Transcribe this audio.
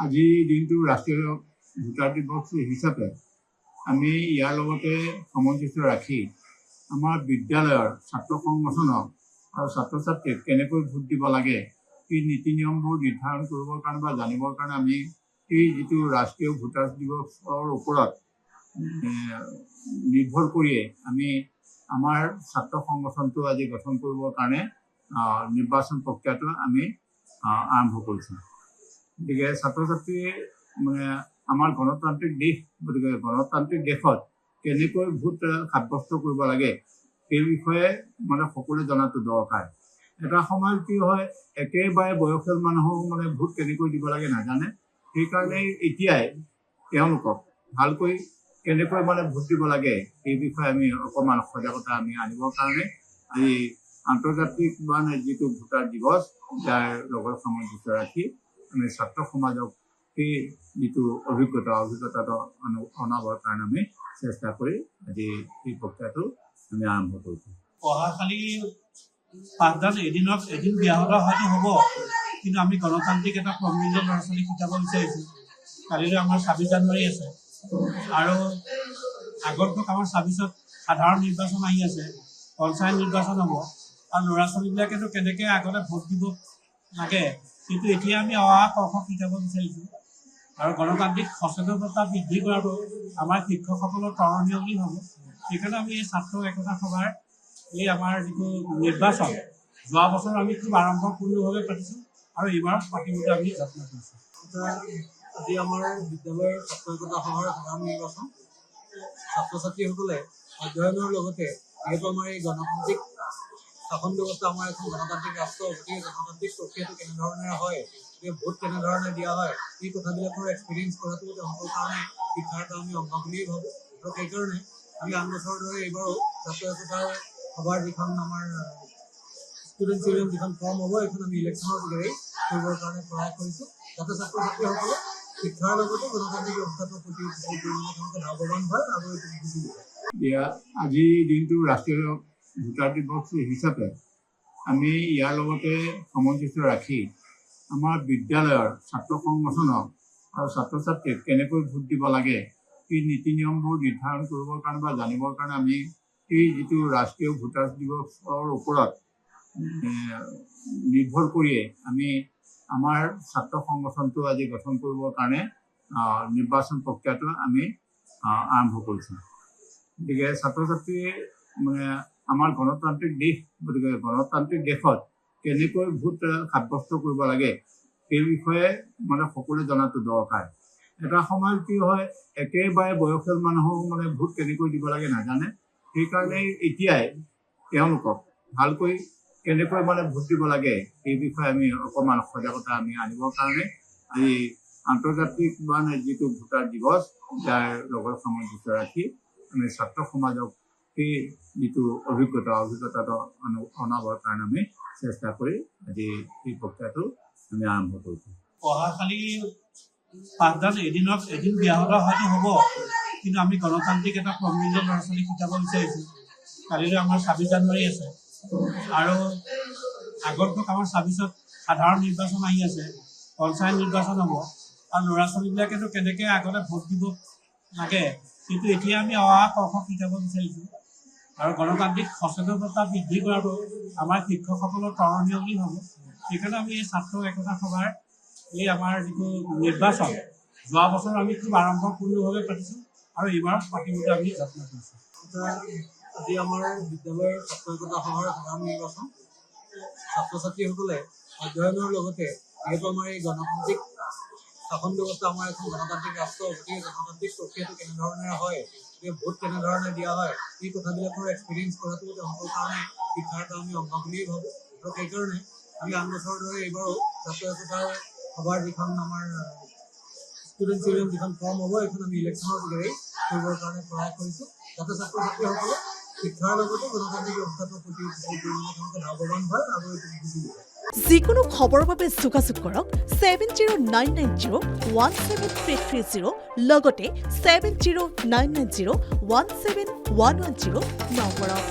আজি দিনটো ৰাষ্ট্ৰীয় ভোটাৰ দিৱস হিচাপে আমি ইয়াৰ লগতে সামঞ্জস্য ৰাখি আমাৰ বিদ্যালয়ৰ ছাত্ৰ সংগঠনক আৰু ছাত্ৰ ছাত্ৰীক কেনেকৈ ভোট দিব লাগে এই নীতি নিয়মবোৰ নিৰ্ধাৰণ কৰিবৰ কাৰণে বা জানিবৰ কাৰণে আমি এই যিটো ৰাষ্ট্ৰীয় ভোটাৰ দিৱসৰ ওপৰত নিৰ্ভৰ কৰিয়ে আমি আমাৰ ছাত্ৰ সংগঠনটো আজি গঠন কৰিবৰ কাৰণে নিৰ্বাচন প্ৰক্ৰিয়াটো আমি আৰম্ভ কৰিছোঁ। গতিকে ছাত্ৰ ছাত্ৰীয়ে আমাৰ গণতান্ত্ৰিক দেশ, গতিকে গণতান্ত্ৰিক দেশত কেনেকৈ ভোট সাব্যস্ত কৰিব লাগে সেই বিষয়ে সকলোৱে জনাটো দৰকাৰ। এটা সময়ত কি হয়, একেবাৰে বয়সীয়াল মানুহো ভোট কেনেকৈ দিব লাগে নাজানে। সেইকাৰণে এতিয়াই তেওঁলোকক ভালকৈ কেনেকৈ ভোট দিব লাগে সেই বিষয়ে আমি অকণমান সজাগতা আমি আনিবৰ কাৰণে আজি আন্তৰ্জাতিক যিটো ভোটাৰ দিৱস তাৰ লগত সামঞ্জস্য ৰাখি আমি ছাত্ৰ সমাজক সেই যিটো অভিজ্ঞতাটো অনাবৰ কাৰণে আমি চেষ্টা কৰি আজি এই প্ৰক্ৰিয়াটো আমি আৰম্ভ কৰিছোঁ। অহাকালি পাঠদান এদিন ব্যাহত হয়তো হ'ব, কিন্তু আমি গণতান্ত্ৰিক এটা প্ৰবৃদ্ধ ল'ৰা ছোৱালীক শিকাব বিচাৰিছোঁ। কালিলৈ আমাৰ 26 জানুৱাৰী আছে আৰু আগন্তুক আমাৰ 26ত সাধাৰণ নিৰ্বাচন আহি আছে, পঞ্চায়ত নিৰ্বাচন হ'ব আৰু ল'ৰা ছোৱালীবিলাকেতো কেনেকৈ আগতে ভোট দিব লাগে কিন্তু এতিয়া আমি ক শিকাব বিচাৰিছোঁ। আৰু গণতান্ত্ৰিক সচেতনতা বৃদ্ধি কৰাটো আমাৰ শিক্ষকসকলৰ কৰণীয় বুলি ভাবোঁ। সেইকাৰণে আমি এই ছাত্ৰ একতা সভাৰ এই আমাৰ যিটো নিৰ্বাচন যোৱা বছৰ আমি খুব আৰম্ভপূৰ্ণভাৱে পাতিছোঁ আৰু এইবাৰ পাতিবলৈ আমি যত্ন কৰিছোঁ। আজি আমাৰ বিদ্যালয়ৰ ছাত্ৰ একতা সভাৰ সাধাৰণ নিৰ্বাচন। ছাত্ৰ ছাত্ৰীসকলে অধ্যয়নৰ লগতে যিহেতু আমাৰ এই গণতান্ত্ৰিক শাসন ব্যৱস্থা আমাৰ এখন গণতান্ত্ৰিক ৰাষ্ট্ৰ, গতিকে গণতান্ত্ৰিক প্ৰক্ৰিয়াটো কেনেধৰণে হয়, গতিকে ভোট কেনেধৰণে দিয়া হয় এই কথাবিলাকৰ এক্সপিৰিয়েঞ্চ কৰাটো তেওঁলোকৰ কাৰণে শিক্ষাৰ এটা আমি অংশ বুলিয়েই ভাবোঁ। আৰু সেইকাৰণে আমি আন বছৰৰ দৰে এইবাৰো ছাত্ৰ একতাৰ সভাৰ যিখন আমাৰ ষ্টুডেণ্ট ইউনিয়ন যিখন ফৰ্ম হ'ব এইখন আমি ইলেকশ্যনৰ যোগেৰে কৰিবৰ কাৰণে প্ৰয়াস কৰিছোঁ, যাতে ছাত্ৰ ছাত্ৰীসকলে শিক্ষাৰ লগতে গণতান্ত্ৰিক ব্যৱস্থাটোৰ প্ৰতি তেওঁলোকে লাভৱান হয় আৰু এইটো বুজি পায়। আজি দিনটো ৰাষ্ট্ৰীয় ভোটাৰ দিৱস হিচাপে আমি ইয়াৰ লগতে সামঞ্জস্য ৰাখি আমাৰ বিদ্যালয়ৰ ছাত্ৰ সংগঠনক আৰু ছাত্ৰ ছাত্ৰীক কেনেকৈ ভোট দিব লাগে এই নীতি নিয়মবোৰ নিৰ্ধাৰণ কৰিবৰ কাৰণে বা জানিবৰ কাৰণে আমি এই যিটো ৰাষ্ট্ৰীয় ভোটাৰ দিৱসৰ ওপৰত নিৰ্ভৰ কৰিয়ে আমি আমাৰ ছাত্ৰ সংগঠনটো আজি গঠন কৰিবৰ কাৰণে নিৰ্বাচন প্ৰক্ৰিয়াটো আমি আৰম্ভ কৰিছোঁ। গতিকে ছাত্ৰ ছাত্ৰীয়ে আমাৰ গণতান্ত্ৰিক দেশ, গতিকে গণতান্ত্ৰিক দেশত কেনেকৈ ভোট সাব্যস্ত কৰিব লাগে সেই বিষয়ে সকলোৱে জনাটো দৰকাৰ। এটা সময়ত কি হয়, একেবাৰে বয়সীয়াল মানুহো ভোট কেনেকৈ দিব লাগে নাজানে। সেইকাৰণে এতিয়াই তেওঁলোকক ভালকৈ কেনেকৈ ভোট দিব লাগে সেই বিষয়ে আমি অকণমান সজাগতা আমি আনিবৰ কাৰণে আজি আন্তৰ্জাতিক যিটো ভোটাৰ দিৱস তাৰ লগত সামঞ্জস্য ৰাখি আমি ছাত্ৰ সমাজক সেই যিটো অভিজ্ঞতাটো অনাবৰ কাৰণে আমি চেষ্টা কৰি আজি এই প্ৰক্ৰিয়াটো আমি আৰম্ভ কৰিছোঁ। অহাকালি পাঠদান এদিন ব্যাহত হয়তো হ'ব, কিন্তু আমি গণতান্ত্ৰিক এটা প্ৰবৃদ্ধ ল'ৰা ছোৱালীক শিকাব বিচাৰিছোঁ। কালিলৈ আমাৰ 26 জানুৱাৰী আছে আৰু আগন্তুক আমাৰ 26ত সাধাৰণ নিৰ্বাচন আহি আছে, পঞ্চায়ত নিৰ্বাচন হ'ব আৰু ল'ৰা ছোৱালীবিলাকেতো কেনেকৈ আগতে ভোট দিব লাগে কিন্তু এতিয়া আমি ক শিকাব বিচাৰিছোঁ। আৰু গণতান্ত্ৰিক সচেতনতা বৃদ্ধি কৰাটো আমাৰ শিক্ষকসকলৰ কৰণীয় বুলি ভাবোঁ। সেইকাৰণে আমি এই ছাত্ৰ একতা সভাৰ এই আমাৰ যিটো নিৰ্বাচন যোৱা বছৰ আমি খুব আৰম্ভপূৰ্ণভাৱে পাতিছোঁ আৰু এইবাৰ পাতিবলৈ আমি যত্ন কৰিছোঁ। আজি আমাৰ বিদ্যালয়ৰ ছাত্ৰ একতা সভাৰ সাধাৰণ নিৰ্বাচন। ছাত্ৰ ছাত্ৰীসকলে অধ্যয়নৰ লগতে যিহেতু আমাৰ এই গণতান্ত্ৰিক শাসন ব্যৱস্থা আমাৰ এখন গণতান্ত্ৰিক ৰাষ্ট্ৰ, গতিকে গণতান্ত্ৰিক প্ৰক্ৰিয়াটো কেনেধৰণে হয়, গতিকে ভোট কেনেধৰণে দিয়া হয় এই কথাবিলাকৰ এক্সপিৰিয়েঞ্চ কৰাটো তেওঁলোকৰ কাৰণে শিক্ষাৰ এটা আমি অংশ বুলিয়েই ভাবোঁ। আৰু সেইকাৰণে আমি আন বছৰৰ দৰে এইবাৰো ছাত্ৰ একতাৰ সভাৰ যিখন আমাৰ ষ্টুডেণ্ট ইউনিয়ন যিখন ফৰ্ম হ'ব এইখন আমি ইলেকশ্যনৰ যোগেৰে কৰিবৰ কাৰণে প্ৰয়াস কৰিছোঁ, যাতে ছাত্ৰ ছাত্ৰীসকলে শিক্ষাৰ লগতে গণতান্ত্ৰিক ব্যৱস্থাটোৰ প্ৰতি তেওঁলোকে লাভৱান হয় আৰু এইটো বুজি পায়। যিকোনো খবৰৰ বাবে যোগাযোগ কৰক 7099017330 লগতে 7099017110 নম্বৰত।